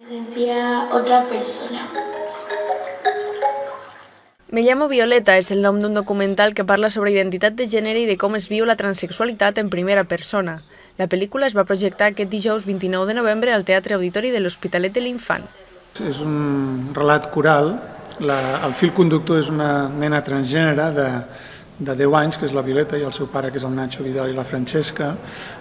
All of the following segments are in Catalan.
Sentía otra persona. Me llamo Violeta és el nom d'un documental que parla sobre identitat de gènere i de com es viu la transsexualitat en primera persona. La pel·lícula es va projectar aquest dijous 29 de novembre al Teatre Auditori de l'Hospitalet de l'Infant. És un relat coral. El fil conductor és una nena transgènere de 10 anys, que és la Violeta, i el seu pare, que és el Nacho Vidal, i la Francesca,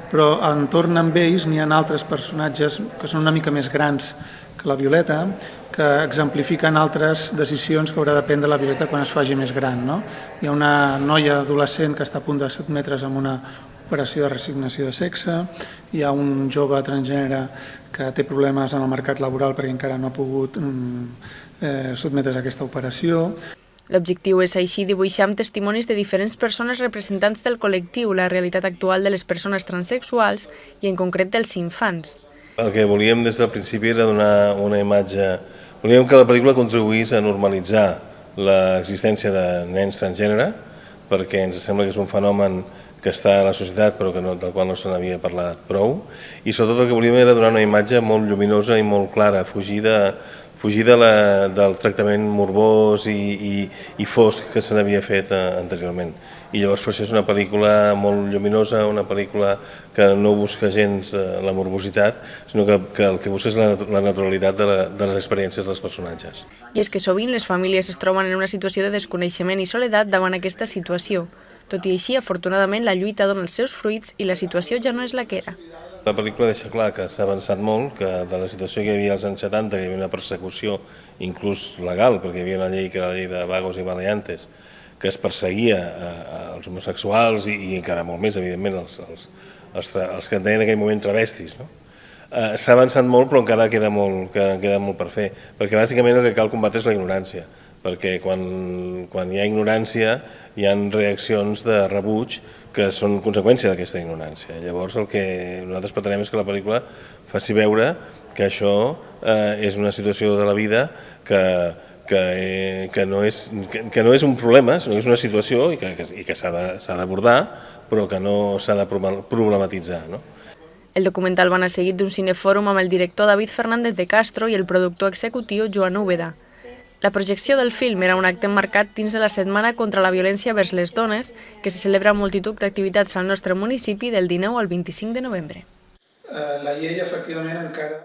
però entorn amb ells n'hi ha altres personatges que són una mica més grans que la Violeta, que exemplifiquen altres decisions que haurà de prendre la Violeta quan es faci més gran. No? Hi ha una noia adolescent que està a punt de sotmetre's amb una operació de resignació de sexe, hi ha un jove transgènere que té problemes en el mercat laboral perquè encara no ha pogut sotmetre's a aquesta operació. L'objectiu és així dibuixar amb testimonis de diferents persones representants del col·lectiu la realitat actual de les persones transsexuals i en concret dels infants. El que volíem des del principi era donar una imatge. Volíem que la pel·lícula contribuís a normalitzar l'existència de nens transgènere, perquè ens sembla que és un fenomen que està a la societat però del qual no se n'havia parlat prou, i sobretot el que volíem era donar una imatge molt lluminosa i molt clara, fugir del tractament morbós i fosc que se n'havia fet anteriorment. I llavors per això és una pel·lícula molt lluminosa, una pel·lícula que no busca gens la morbositat, sinó que el que busca és la naturalitat de les experiències dels personatges. I és que sovint les famílies es troben en una situació de desconeixement i soledat davant aquesta situació. Tot i així, afortunadament, la lluita dona els seus fruits i la situació ja no és la que era. La pel·lícula deixa clar que s'ha avançat molt, que de la situació que hi havia als anys 70, que hi havia una persecució inclús legal, perquè hi havia una llei que era la llei de vagos i maleantes, que es perseguia als homosexuals i encara molt més, evidentment, els que en deien en aquell moment travestis. No? S'ha avançat molt, però encara queda molt per fer, perquè bàsicament el que cal combatre és la ignorància, perquè quan hi ha ignorància hi ha reaccions de rebuig que són conseqüència d'aquesta ignorància. Llavors el que nosaltres pretenem és que la pel·lícula faci veure que això és una situació de la vida que no és un problema, sinó que és una situació i que s'ha d'abordar, però que no s'ha de problematitzar. No? El documental va anar seguit d'un cinefòrum amb el director David Fernández de Castro i el productor executiu Joan Úbeda. La projecció del film era un acte emmarcat dins de la Setmana contra la Violència vers les Dones, que se celebra amb multitud d'activitats al nostre municipi del 19 al 25 de novembre. La llei, efectivament, encara